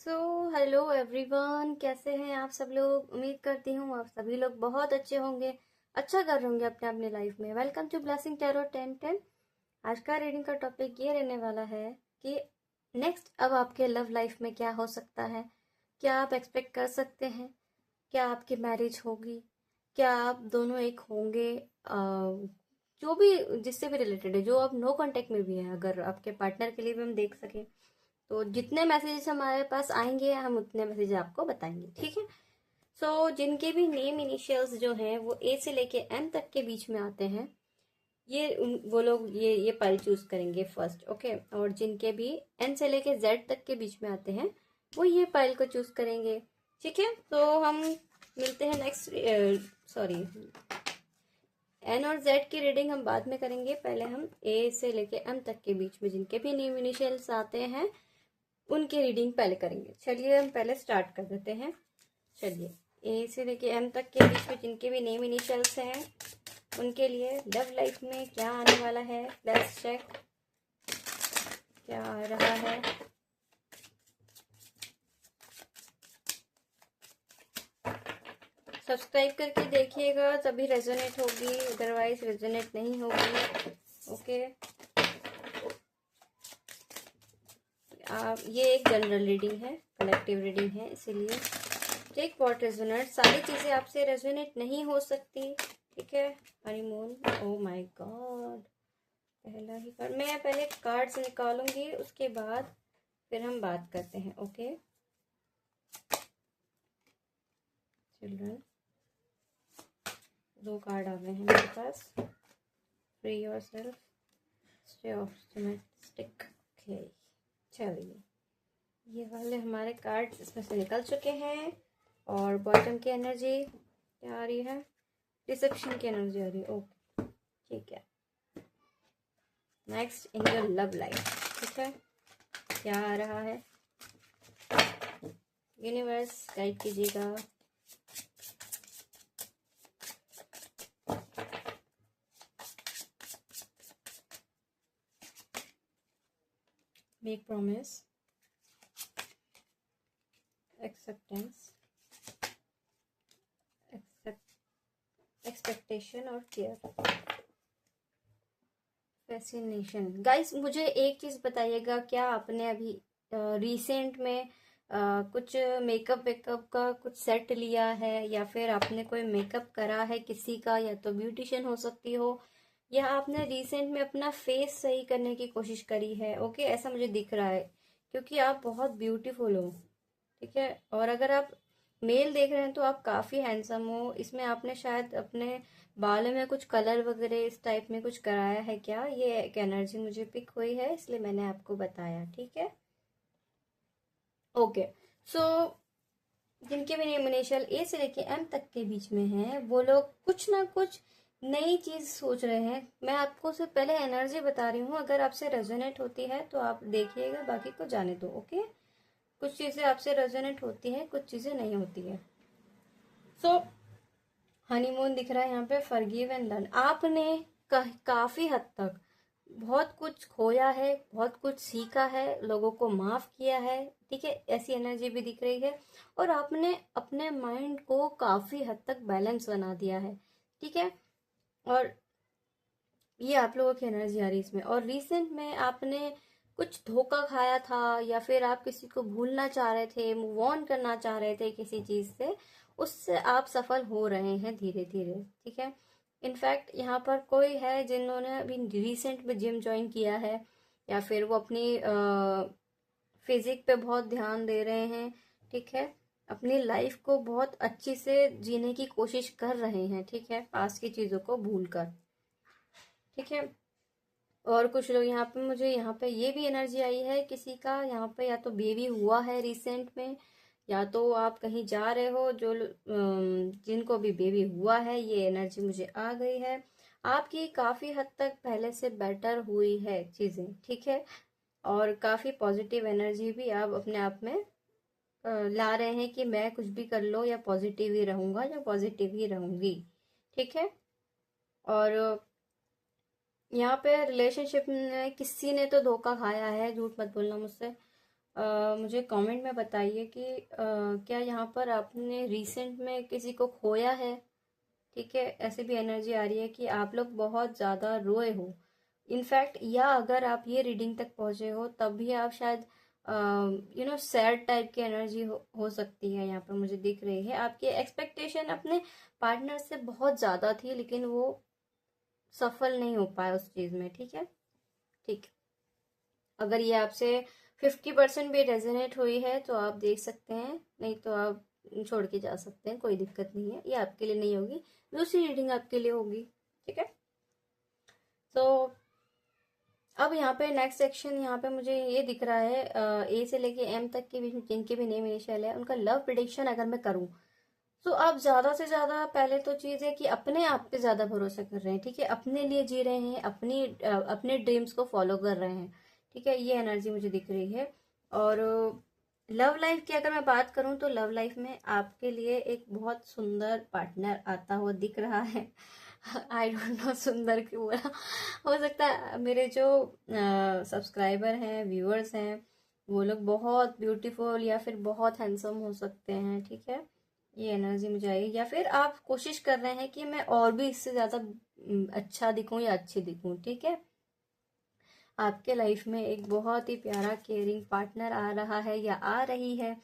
So hello everyone, कैसे हैं आप सब लोग। उम्मीद करती हूँ आप सभी लोग बहुत अच्छे होंगे, अच्छा कर रहे होंगे अपने अपने लाइफ में। Welcome to Blessing Tarot 1010। आज का रीडिंग का टॉपिक ये रहने वाला है कि नेक्स्ट अब आपके लव लाइफ में क्या हो सकता है, क्या आप एक्सपेक्ट कर सकते हैं, क्या आपकी मैरिज होगी, क्या आप दोनों एक होंगे, जो भी जिससे भी रिलेटेड है, जो अब नो कांटेक्ट में भी है, अगर आपके पार्टनर के लिए भी हम देख सकें तो जितने मैसेजेस हमारे पास आएंगे हम उतने मैसेज आपको बताएंगे, ठीक है। सो जिनके भी नेम इनिशियल्स जो हैं वो ए से लेके एम तक के बीच में आते हैं, वो लोग ये पाइल चूज करेंगे फर्स्ट, ओके। और जिनके भी एन से लेके जेड तक के बीच में आते हैं वो ये पाइल को चूज करेंगे, ठीक है। तो हम मिलते हैं नेक्स्ट, सॉरी, एन और जेड की रीडिंग हम बाद में करेंगे। पहले हम ए से लेके एम तक के बीच में जिनके भी नेम इनिशियल्स आते हैं उनकी रीडिंग पहले करेंगे। चलिए हम पहले स्टार्ट कर देते हैं। चलिए, ए से लेके एम तक के बीच में जिनके भी नेम इनिशियल्स हैं उनके लिए लव लाइफ में क्या आने वाला है, लेट्स चेक क्या आ रहा है। सब्सक्राइब करके देखिएगा तभी रेजोनेट होगी, अदरवाइज रेजोनेट नहीं होगी, ओके। ये एक जनरल रीडिंग है, कलेक्टिव रीडिंग है, इसीलिए टेक व्हाट रेजोनेट। सारी चीजें आपसे रेजोनेट नहीं हो सकती, ठीक है। हनीमून, ओ माय गॉड, पहला ही कार्ड। मैं पहले कार्ड्स निकालूंगी, उसके बाद फिर हम बात करते हैं, ओके। चिल्ड्रन, 2 कार्ड आ गए हैं मेरे पास। Free yourself, stay optimistic, okay. चलिए, ये वाले हमारे कार्ड्स इसमें से निकल चुके हैं। और बॉटम की एनर्जी क्या आ रही है, रिसेप्शन की एनर्जी आ रही है, ओके, ठीक है। Next in your love life, ठीक है, क्या आ रहा है। यूनिवर्स गाइड कीजिएगा। मेक प्रॉमिस, एक्सेप्टेंस, एक्सपेक्टेशन और केयर, फैसिनेशन। गाइस मुझे एक चीज बताइएगा, क्या आपने अभी रिसेंट में कुछ मेकअप वेकअप का कुछ सेट लिया है, या फिर आपने कोई मेकअप करा है किसी का, या तो ब्यूटिशियन हो सकती हो, या आपने रिसेंट में अपना फेस सही करने की कोशिश करी है, ओके। ऐसा मुझे दिख रहा है क्योंकि आप बहुत ब्यूटीफुल हो, ठीक है। और अगर आप मेल देख रहे हैं तो आप काफी हैंडसम हो। इसमें आपने शायद अपने बालों में कुछ कलर वगैरह इस टाइप में कुछ कराया है क्या, ये एक एनर्जी मुझे पिक हुई है, इसलिए मैंने आपको बताया, ठीक है, ओके। सो जिनके भी नेम इनिशियल ए से लेके एम तक के बीच में हैं वो लोग कुछ ना कुछ नई चीज सोच रहे हैं। मैं आपको से पहले एनर्जी बता रही हूँ, अगर आपसे रेजोनेट होती है तो आप देखिएगा, बाकी को जाने दो, ओके। कुछ चीजें आपसे रेजोनेट होती हैं, कुछ चीजें नहीं होती है। सो हनीमून दिख रहा है यहाँ पे, फॉरगिव एंड लर्न। आपने काफी हद तक बहुत कुछ खोया है, बहुत कुछ सीखा है, लोगों को माफ किया है, ठीक है, ऐसी एनर्जी भी दिख रही है। और आपने अपने माइंड को काफी हद तक बैलेंस बना दिया है, ठीक है। और ये आप लोगों की एनर्जी आ रही है इसमें। और रिसेंट में आपने कुछ धोखा खाया था, या फिर आप किसी को भूलना चाह रहे थे, मूव ऑन करना चाह रहे थे किसी चीज से, उससे आप सफल हो रहे हैं धीरे धीरे, ठीक है। इनफैक्ट यहाँ पर कोई है जिन्होंने अभी रिसेंट में जिम ज्वाइन किया है, या फिर वो अपनी फिजिक पे बहुत ध्यान दे रहे हैं, ठीक है। अपनी लाइफ को बहुत अच्छी से जीने की कोशिश कर रहे हैं, ठीक है, पास की चीजों को भूलकर, ठीक है। और कुछ लोग यहाँ पे, मुझे यहाँ पे ये भी एनर्जी आई है किसी का यहाँ पे, या तो बेबी हुआ है रिसेंट में, या तो आप कहीं जा रहे हो जो जिनको भी बेबी हुआ है, ये एनर्जी मुझे आ गई है। आपकी काफी हद तक पहले से बेटर हुई है चीजें, ठीक है। और काफी पॉजिटिव एनर्जी भी आप अपने आप में ला रहे हैं कि मैं कुछ भी कर लो या पॉजिटिव ही रहूंगा या पॉजिटिव ही रहूंगी, ठीक है। और यहाँ पे रिलेशनशिप में किसी ने तो धोखा खाया है, झूठ मत बोलना मुझसे। मुझे कमेंट में बताइए कि क्या यहाँ पर आपने रिसेंट में किसी को खोया है। ठीक है, ऐसे भी एनर्जी आ रही है कि आप लोग बहुत ज़्यादा रोए हो इनफैक्ट, या अगर आप ये रीडिंग तक पहुंचे हो तब भी आप शायद सैड टाइप की एनर्जी हो सकती है। यहाँ पर मुझे दिख रही है आपकी एक्सपेक्टेशन अपने पार्टनर से बहुत ज़्यादा थी, लेकिन वो सफल नहीं हो पाया उस चीज़ में। ठीक है, ठीक। अगर ये आपसे 50% भी रेजोनेट हुई है तो आप देख सकते हैं, नहीं तो आप छोड़ के जा सकते हैं, कोई दिक्कत नहीं है। ये आपके लिए नहीं होगी, दूसरी रीडिंग आपके लिए होगी। ठीक है, तो अब यहाँ पे नेक्स्ट सेक्शन, यहाँ पे मुझे ये दिख रहा है ए से लेके एम तक के बीच में जिनके भी नेम इनिशियल है उनका लव प्रिडिक्शन अगर मैं करूँ तो आप ज्यादा से ज्यादा, पहले तो चीज है कि अपने आप पे ज्यादा भरोसा कर रहे हैं। ठीक है, अपने लिए जी रहे हैं, अपने ड्रीम्स को फॉलो कर रहे हैं। ठीक है, ये एनर्जी मुझे दिख रही है। और लव लाइफ की अगर मैं बात करूं तो लव लाइफ में आपके लिए एक बहुत सुंदर पार्टनर आता हुआ दिख रहा है। आई डोंट नो सुंदर क्यों बोला, हो सकता है मेरे जो सब्सक्राइबर हैं, व्यूअर्स हैं, वो लोग बहुत ब्यूटीफुल या फिर बहुत हैंडसम हो सकते हैं। ठीक है, ये एनर्जी मुझे आई। या फिर आप कोशिश कर रहे हैं कि मैं और भी इससे ज्यादा अच्छा दिखूं या अच्छी दिखूं। ठीक है, आपके लाइफ में एक बहुत ही प्यारा केयरिंग पार्टनर आ रहा है या आ रही है।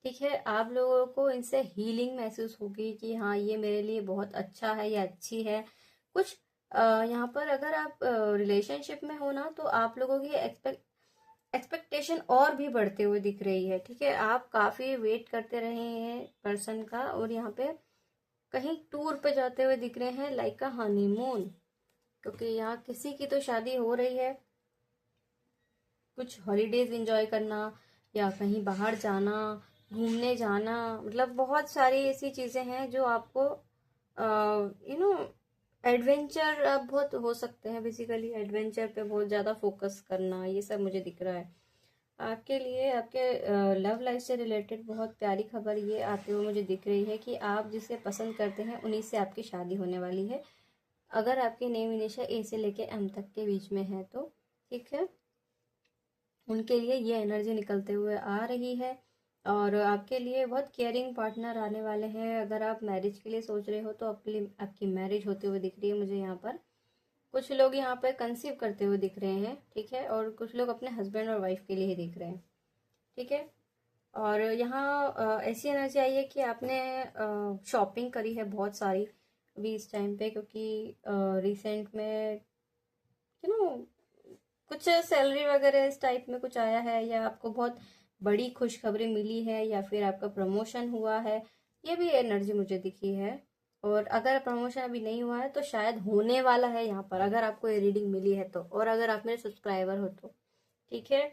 ठीक है, आप लोगों को इनसे हीलिंग महसूस होगी कि हाँ ये मेरे लिए बहुत अच्छा है या अच्छी है। कुछ यहाँ पर अगर आप रिलेशनशिप में हो ना तो आप लोगों की एक्सपेक्टेशन और भी बढ़ते हुए दिख रही है। ठीक है, आप काफी वेट करते रहे हैं पर्सन का, और यहाँ पे कहीं टूर पे जाते हुए दिख रहे हैं, लाइक अ हनीमून, क्योंकि यहाँ किसी की तो शादी हो रही है। कुछ हॉलीडेज एंजॉय करना या कहीं बाहर जाना, घूमने जाना, मतलब बहुत सारी ऐसी चीजें हैं जो आपको यू नो एडवेंचर अब बहुत हो सकते हैं। बेसिकली एडवेंचर पे बहुत ज्यादा फोकस करना, ये सब मुझे दिख रहा है आपके लिए। आपके लव लाइफ से रिलेटेड बहुत प्यारी खबर ये आते हुए मुझे दिख रही है कि आप जिसे पसंद करते हैं उन्हीं से आपकी शादी होने वाली है, अगर आपके नेम इनिशियल ए से लेके एम तक के बीच में है तो। ठीक है, उनके लिए ये एनर्जी निकलते हुए आ रही है। और आपके लिए बहुत केयरिंग पार्टनर आने वाले हैं। अगर आप मैरिज के लिए सोच रहे हो तो आपकी मैरिज होते हुए दिख रही है मुझे यहाँ पर। कुछ लोग यहाँ पर कंसीव करते हुए दिख रहे हैं। ठीक है, और कुछ लोग अपने हस्बैंड और वाइफ के लिए ही दिख रहे हैं। ठीक है, और यहाँ ऐसी एनर्जी आई है कि आपने शॉपिंग करी है बहुत सारी अभी इस टाइम पे, क्योंकि रिसेंट में कुछ सैलरी वगैरह इस टाइप में कुछ आया है, या आपको बहुत बड़ी खुशखबरी मिली है, या फिर आपका प्रमोशन हुआ है, ये भी एनर्जी मुझे दिखी है। और अगर प्रमोशन अभी नहीं हुआ है तो शायद होने वाला है यहाँ पर, अगर आपको ये रीडिंग मिली है तो, और अगर आप मेरे सब्सक्राइबर हो तो। ठीक है,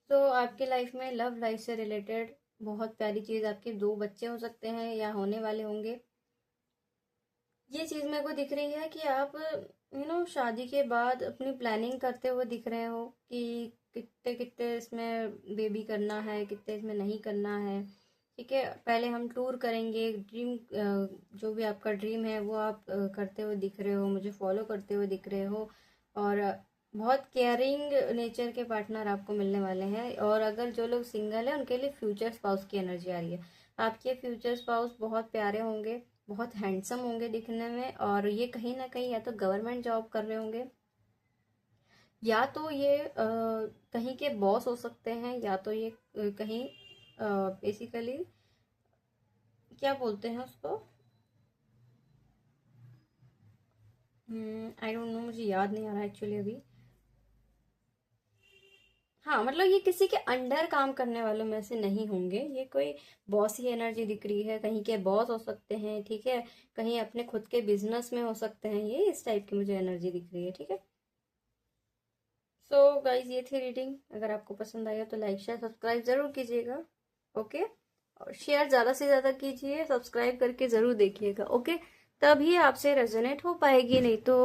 तो आपके लाइफ में लव लाइफ से रिलेटेड बहुत प्यारी चीज, आपके 2 बच्चे हो सकते हैं या होने वाले होंगे। ये चीज मेरे को दिख रही है कि आप शादी के बाद अपनी प्लानिंग करते हुए दिख रहे हो कि कितने कितने इसमें बेबी करना है, कितने इसमें नहीं करना है। ठीक है, पहले हम टूर करेंगे, ड्रीम जो भी आपका ड्रीम है वो आप करते हुए दिख रहे हो, मुझे फॉलो करते हुए दिख रहे हो। और बहुत केयरिंग नेचर के पार्टनर आपको मिलने वाले हैं। और अगर जो लोग सिंगल है उनके लिए फ्यूचर स्पाउस की एनर्जी आ रही है। आपके फ्यूचर स्पाउस बहुत प्यारे होंगे, बहुत हैंडसम होंगे दिखने में, और ये कहीं ना कहीं या तो गवर्नमेंट जॉब कर रहे होंगे, या तो ये कहीं के बॉस हो सकते हैं, या तो ये कहीं बेसिकली क्या बोलते हैं उसको, आई डोंट नो, मुझे याद नहीं आ रहा एक्चुअली अभी। हाँ, मतलब ये किसी के अंडर काम करने वालों में से नहीं होंगे, ये कोई बॉस ही एनर्जी दिख रही है, कहीं के बॉस हो सकते हैं। ठीक है, कहीं अपने खुद के बिजनेस में हो सकते हैं, ये इस टाइप की मुझे एनर्जी दिख रही है। ठीक है, सो गाइज ये थी रीडिंग। अगर आपको पसंद आया तो लाइक शेयर सब्सक्राइब जरूर कीजिएगा। ओके, और शेयर ज्यादा से ज्यादा कीजिए, सब्सक्राइब करके जरूर देखिएगा। ओके, तभी आपसे रेजोनेट हो पाएगी, नहीं तो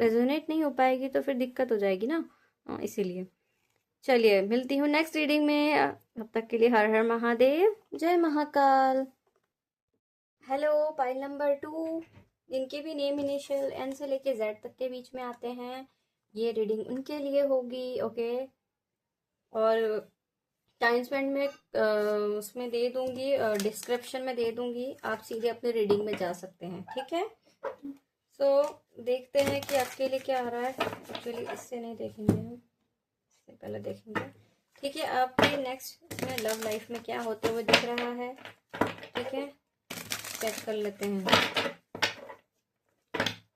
रेजोनेट नहीं हो पाएगी तो फिर दिक्कत हो जाएगी ना। इसीलिए चलिए, मिलती हूँ नेक्स्ट रीडिंग में। तब तक के लिए हर हर महादेव, जय महाकाल। हेलो, पाइल नंबर 2, जिनके भी नेम इनिशियल एन से लेके जेड तक के बीच में आते हैं, ये रीडिंग उनके लिए होगी। ओके, और टाइम स्पेंड में उसमें दे दूंगी, डिस्क्रिप्शन में दे दूंगी, आप सीधे अपने रीडिंग में जा सकते हैं, ठीक है। सो देखते हैं कि आपके लिए क्या आ रहा है। एक्चुअली इससे नहीं देखेंगे हम, इससे पहले देखेंगे, ठीक है। आपके नेक्स्ट में लव लाइफ में क्या होते हुए दिख रहा है, ठीक है, चेक कर लेते हैं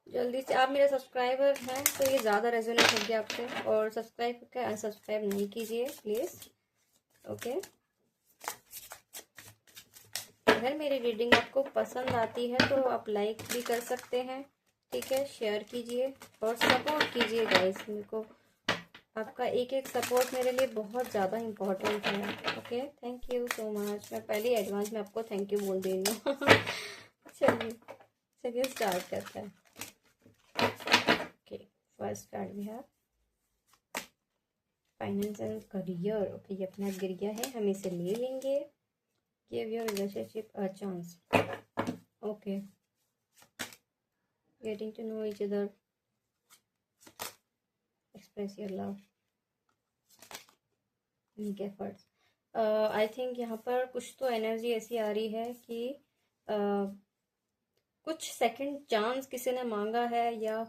जल्दी से। आप मेरे सब्सक्राइबर हैं तो ये ज़्यादा रेजोनेट हो गया आपसे, और सब्सक्राइब करके अनसब्सक्राइब नहीं कीजिए प्लीज़, ओके। अगर मेरी रीडिंग आपको पसंद आती है तो आप लाइक भी कर सकते हैं, ठीक है, शेयर कीजिए और सपोर्ट कीजिए गाइस। मेरे को आपका एक एक सपोर्ट मेरे लिए बहुत ज़्यादा इम्पोर्टेंट है, okay. Thank you so much. मैं पहले एडवांस में आपको थैंक यू बोल दे रही हूँ। चलिए स्टार्ट करते हैं। Okay, first card we have finance and career. Okay, ये अपना गिर गया है, हम इसे ले लेंगे। Give your relationship a chance, okay. Getting to know each other, express your love, make efforts. I think यहाँ पर कुछ तो एनर्जी ऐसी आ रही है कि कुछ सेकंड चांस किसी ने मांगा है, या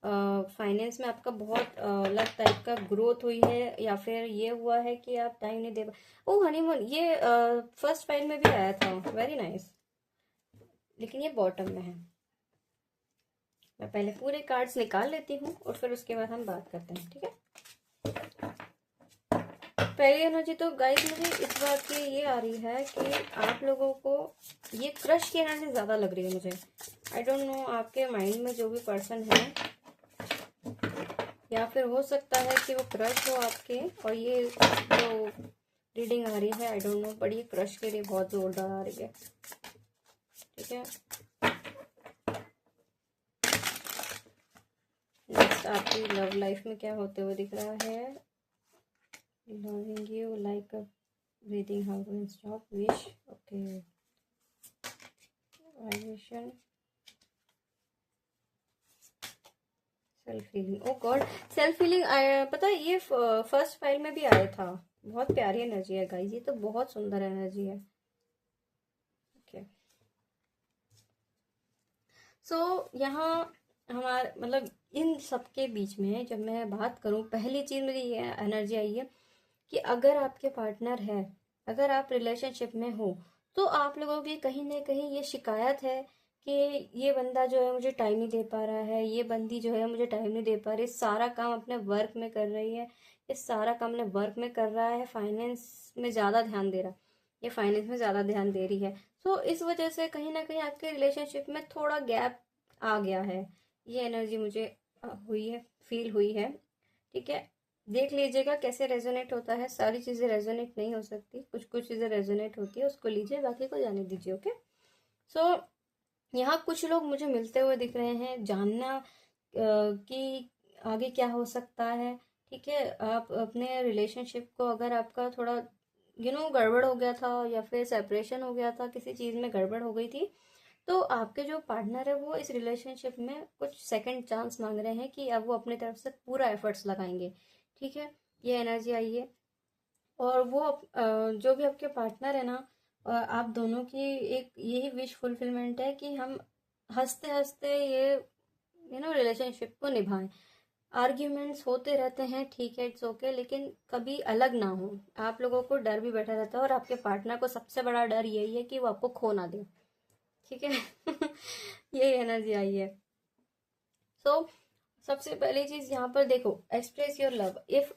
फाइनेंस में आपका बहुत अलग टाइप का ग्रोथ हुई है, या फिर ये हुआ है कि आप टाइम नहीं दे पा। ओ हनीमून, ये फर्स्ट फाइल में भी आया था, वेरी नाइस, लेकिन ये बॉटम में है। मैं पहले पूरे कार्ड्स निकाल लेती हूँ और फिर उसके बाद हम बात करते हैं, ठीक है। पहली एनर्जी तो गाइस मुझे इस बात की ये आ रही है कि आप लोगों को ये क्रश की एनर्जी ज़्यादा लग रही है मुझे। आई डोंट नो, आपके माइंड में जो भी पर्सन है, या फिर हो सकता है कि वो क्रश हो आपके, और ये जो रीडिंग आ रही है आई डोंट नो, बट ये क्रश के लिए बहुत जोरदार आ रही है, ठीक है। नेक्स्ट आपकी लव लाइफ में क्या होते हुए दिख रहा है। Loving you like a breathing how to stop wish, okay. Vibration, self healing, oh God, self healing. पता है ये फर्स्ट फाइल में भी आया था। बहुत प्यारी एनर्जी है गाइस, ये तो बहुत सुंदर एनर्जी है, ओके। सो यहाँ हमारे मतलब इन सबके बीच में जब मैं बात करूँ, पहली चीज मेरी ये एनर्जी आई है कि अगर आपके पार्टनर है, अगर आप रिलेशनशिप में हो, तो आप लोगों की कहीं ना कहीं ये शिकायत है कि ये बंदा जो है मुझे टाइम नहीं दे पा रहा है, ये बंदी जो है मुझे टाइम नहीं दे पा रही, सारा काम अपने वर्क में कर रही है, ये सारा काम अपने वर्क में कर रहा है, फाइनेंस में ज़्यादा ध्यान दे रहा है, ये फाइनेंस में ज़्यादा ध्यान दे रही है। सो इस वजह से कहीं ना कहीं आपके रिलेशनशिप में थोड़ा गैप आ गया है। ये एनर्जी मुझे हुई है, फील हुई है, ठीक है। देख लीजिएगा कैसे रेजोनेट होता है, सारी चीजें रेजोनेट नहीं हो सकती, कुछ कुछ चीजें रेजोनेट होती है, उसको लीजिए, बाकी को जाने दीजिए, ओके। सो यहाँ कुछ लोग मुझे मिलते हुए दिख रहे हैं, जानना कि आगे क्या हो सकता है, ठीक है। आप अपने रिलेशनशिप को, अगर आपका थोड़ा गड़बड़ हो गया था, या फिर सेपरेशन हो गया था, किसी चीज में गड़बड़ हो गई थी, तो आपके जो पार्टनर है वो इस रिलेशनशिप में कुछ सेकंड चांस मांग रहे हैं कि अब वो अपनी तरफ से पूरा एफर्ट्स लगाएंगे, ठीक है। ये एनर्जी आई है। और वो जो भी आपके पार्टनर है ना, आप दोनों की एक यही विश फुलफिलमेंट है कि हम हंसते हंसते ये रिलेशनशिप को निभाएं। आर्ग्यूमेंट्स होते रहते हैं, ठीक है, इट्स ओके, लेकिन कभी अलग ना हो। आप लोगों को डर भी बैठा रहता है, और आपके पार्टनर को सबसे बड़ा डर यही है कि वो आपको खो ना दे, ठीक है। ये एनर्जी आई है। सो सबसे पहली चीज यहाँ पर देखो, एक्सप्रेस योर लव। इफ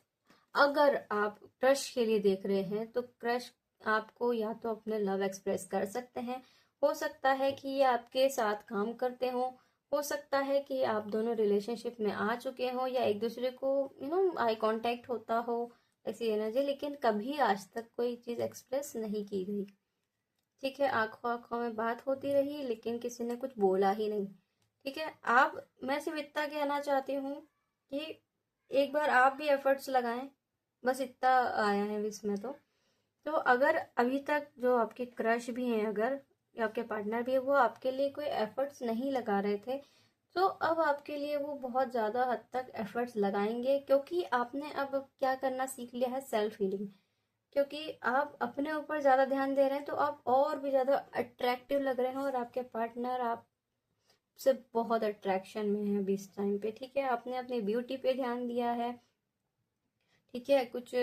अगर आप क्रश के लिए देख रहे हैं, तो क्रश आपको या तो अपने लव एक्सप्रेस कर सकते हैं, हो सकता है कि ये आपके साथ काम करते हो सकता है कि आप दोनों रिलेशनशिप में आ चुके हो, या एक दूसरे को आई कांटेक्ट होता हो, ऐसी एनर्जी, लेकिन कभी आज तक कोई चीज एक्सप्रेस नहीं की गई, ठीक है। आंखों आंखों में बात होती रही, लेकिन किसी ने कुछ बोला ही नहीं, ठीक है। आप मैं सिर्फ इतना कहना चाहती हूँ कि एक बार आप भी एफर्ट्स लगाएं, बस इतना आया है इसमें। तो अगर अभी तक जो आपके क्रश भी हैं, अगर या आपके पार्टनर भी है, वो आपके लिए कोई एफर्ट्स नहीं लगा रहे थे, तो अब आपके लिए वो बहुत ज़्यादा हद तक एफर्ट्स लगाएंगे, क्योंकि आपने अब क्या करना सीख लिया है, सेल्फ हीलिंग। क्योंकि आप अपने ऊपर ज़्यादा ध्यान दे रहे हैं तो आप और भी ज़्यादा अट्रैक्टिव लग रहे हैं और आपके पार्टनर आपसे बहुत अट्रैक्शन में है अभी इस टाइम पे। ठीक है, आपने अपनी ब्यूटी पे ध्यान दिया है। ठीक है, कुछ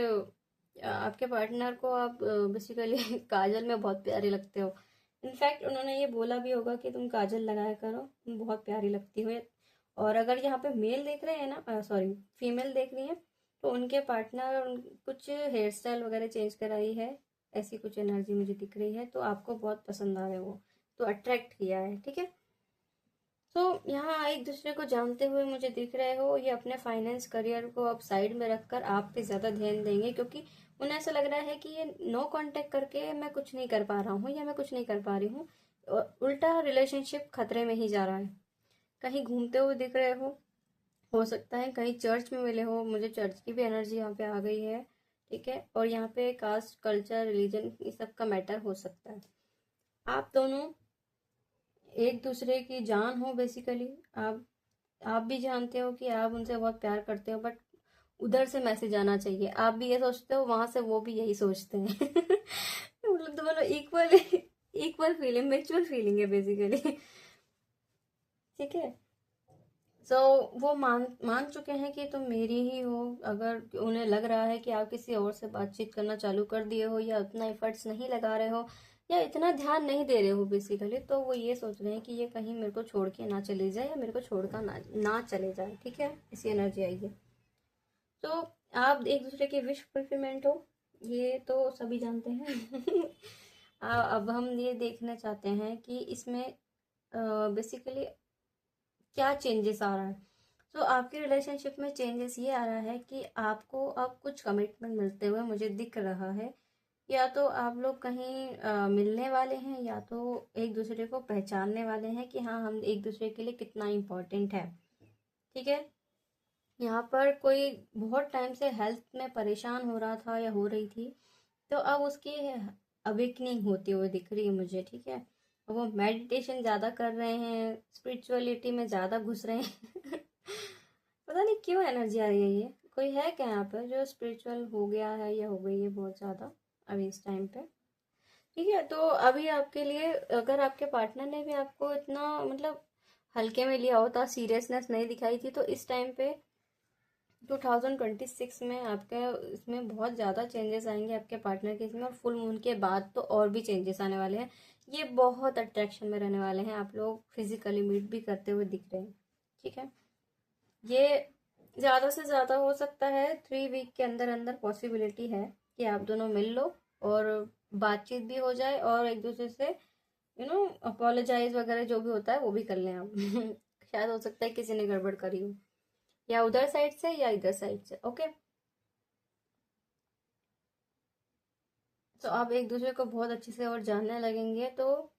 आपके पार्टनर को आप बेसिकली काजल में बहुत प्यारे लगते हो। इनफैक्ट उन्होंने ये बोला भी होगा कि तुम काजल लगाया करो, तुम बहुत प्यारी लगती हो। और अगर यहाँ पे मेल देख रहे हैं ना, सॉरी फीमेल देख रही है, तो उनके पार्टनर कुछ हेयर स्टाइल वगैरह चेंज कराई है, ऐसी कुछ एनर्जी मुझे दिख रही है। तो आपको बहुत पसंद आ रहे हो, तो अट्रैक्ट किया है। ठीक है, तो यहाँ एक दूसरे को जानते हुए मुझे दिख रहे हो, ये अपने फाइनेंस करियर को अब साइड में रखकर आप पे ज़्यादा ध्यान देंगे, क्योंकि उन्हें ऐसा लग रहा है कि ये नो कांटेक्ट करके मैं कुछ नहीं कर पा रहा हूँ या मैं कुछ नहीं कर पा रही हूँ। उल्टा रिलेशनशिप खतरे में ही जा रहा है। कहीं घूमते हुए दिख रहे हो सकता है कहीं चर्च में मिले हो, मुझे चर्च की भी एनर्जी यहाँ पे आ गई है। ठीक है, और यहाँ पे कास्ट, कल्चर, रिलीजन, ये सब का मैटर हो सकता है। आप दोनों एक दूसरे की जान हो बेसिकली। आप भी जानते हो कि आप उनसे बहुत प्यार करते हो, बट उधर से मैसेज आना चाहिए। आप भी ये सोचते हो, वहां से वो भी यही सोचते हैं। मतलब दोनों equal equal feeling, mutual feeling है बेसिकली। ठीक है, सो वो मान मान चुके हैं कि तुम मेरी ही हो। अगर उन्हें लग रहा है कि आप किसी और से बातचीत करना चालू कर दिए हो, या उतना एफर्ट्स नहीं लगा रहे हो, या इतना ध्यान नहीं दे रहे हो बेसिकली, तो वो ये सोच रहे हैं कि ये कहीं मेरे को छोड़ के ना चले जाए, या मेरे को छोड़कर ना चले जाए। ठीक है, ऐसी एनर्जी आई है। तो आप एक दूसरे के विश फुलफिलमेंट हो, ये तो सभी जानते हैं। अब हम ये देखना चाहते हैं कि इसमें बेसिकली क्या चेंजेस आ रहा है। तो आपके रिलेशनशिप में चेंजेस ये आ रहा है कि आपको अब कुछ कमिटमेंट मिलते हुए मुझे दिख रहा है। या तो आप लोग कहीं मिलने वाले हैं, या तो एक दूसरे को पहचानने वाले हैं कि हाँ, हम एक दूसरे के लिए कितना इम्पोर्टेंट है। ठीक है, यहाँ पर कोई बहुत टाइम से हेल्थ में परेशान हो रहा था या हो रही थी, तो अब उसकी अवेकनिंग होती हुई दिख रही है मुझे। ठीक है, वो मेडिटेशन ज़्यादा कर रहे हैं, स्पिरिचुअलिटी में ज़्यादा घुस रहे हैं। पता नहीं क्यों एनर्जी आ रही है। ये कोई है क्या यहाँ पर जो स्पिरिचुअल हो गया है या हो गई है बहुत ज़्यादा अभी इस टाइम पे। ठीक है, तो अभी आपके लिए, अगर आपके पार्टनर ने भी आपको इतना मतलब हल्के में लिया होता, सीरियसनेस नहीं दिखाई थी, तो इस टाइम पे 2026 में आपके इसमें बहुत ज़्यादा चेंजेस आएंगे आपके पार्टनर के इसमें। और फुल मून के बाद तो और भी चेंजेस आने वाले हैं। ये बहुत अट्रैक्शन में रहने वाले हैं, आप लोग फिजिकली मीट भी करते हुए दिख रहे हैं। ठीक है, ये ज़्यादा से ज़्यादा हो सकता है 3 वीक के अंदर अंदर पॉसिबिलिटी है कि आप दोनों मिल लो और बातचीत भी हो जाए, और एक दूसरे से अपोलोजाइज वगैरह जो भी होता है वो भी कर लें आप। शायद हो सकता है किसी ने गड़बड़ करी हो, या उधर साइड से या इधर साइड से। ओके, तो आप एक दूसरे को बहुत अच्छे से और जानने लगेंगे, तो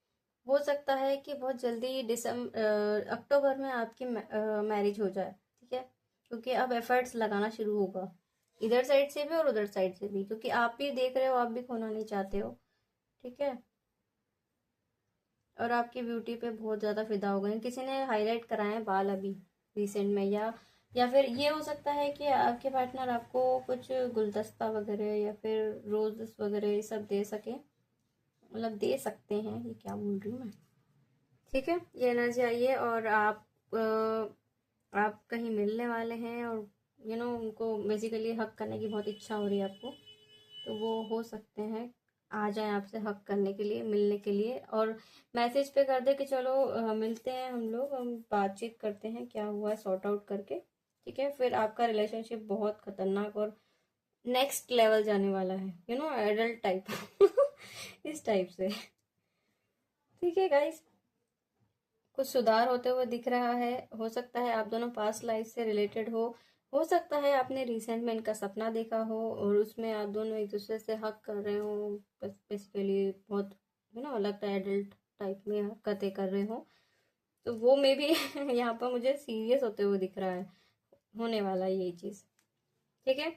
हो सकता है कि बहुत जल्दी अक्टूबर में आपकी मैरिज हो जाए। ठीक है, क्योंकि अब एफर्ट्स लगाना शुरू होगा इधर साइड से भी और उधर साइड से भी, क्योंकि आप भी देख रहे हो, आप भी खोना नहीं चाहते हो। ठीक है, और आपकी ब्यूटी पे बहुत ज़्यादा फिदा हो गए हैं। किसी ने हाईलाइट कराए हैं बाल अभी रिसेंट में, या फिर ये हो सकता है कि आपके पार्टनर आपको कुछ गुलदस्ता वगैरह या फिर रोजेस वगैरह ये सब दे सके, मतलब दे सकते हैं, ये क्या बोल रही हूँ मैं। ठीक है, ये एनर्जी आई है, और आप कहीं मिलने वाले हैं, और उनको बेसिकली हक करने की बहुत इच्छा हो रही है आपको, तो वो हो सकते हैं आ जाए आपसे हक करने के लिए, मिलने के लिए, और मैसेज पे कर दे कि चलो मिलते हैं, हम लोग हम बातचीत करते हैं, क्या हुआ है सॉर्ट आउट करके। ठीक है, फिर आपका रिलेशनशिप बहुत खतरनाक और नेक्स्ट लेवल जाने वाला है, एडल्ट टाइप। इस टाइप से। ठीक है गाइस, कुछ सुधार होते हुए दिख रहा है। हो सकता है आप दोनों पास्ट लाइफ से रिलेटेड हो सकता है आपने रिसेंट में इनका सपना देखा हो, और उसमें आप दोनों एक दूसरे से हक कर रहे हो, बेसिकली बहुत लगता है एडल्ट टाइप में हरकतें कर रहे हो, तो वो मे भी यहाँ पर मुझे सीरियस होते हुए दिख रहा है, होने वाला है ये चीज़। ठीक है,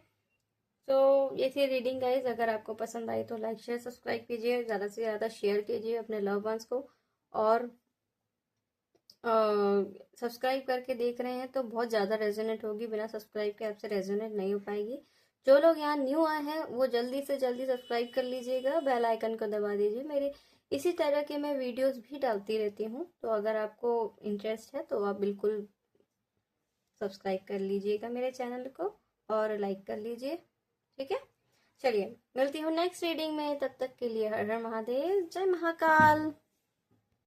तो ये थी रीडिंग गाइज। अगर आपको पसंद आई तो लाइक शेयर सब्सक्राइब कीजिए, ज़्यादा से ज़्यादा शेयर कीजिए अपने लव वंस को, और सब्सक्राइब करके देख रहे हैं तो बहुत ज़्यादा रेजोनेट होगी, बिना सब्सक्राइब के आपसे रेजोनेट नहीं हो पाएगी। जो लोग यहाँ न्यू आए हैं वो जल्दी से जल्दी सब्सक्राइब कर लीजिएगा, बेल आइकन को दबा दीजिए। मेरे इसी तरह के मैं वीडियोस भी डालती रहती हूँ, तो अगर आपको इंटरेस्ट है तो आप बिल्कुल सब्सक्राइब कर लीजिएगा मेरे चैनल को और लाइक कर लीजिए। ठीक है, चलिए मिलती हूँ नेक्स्ट रीडिंग में। तब तक के लिए हर हर महादेव, जय महाकाल।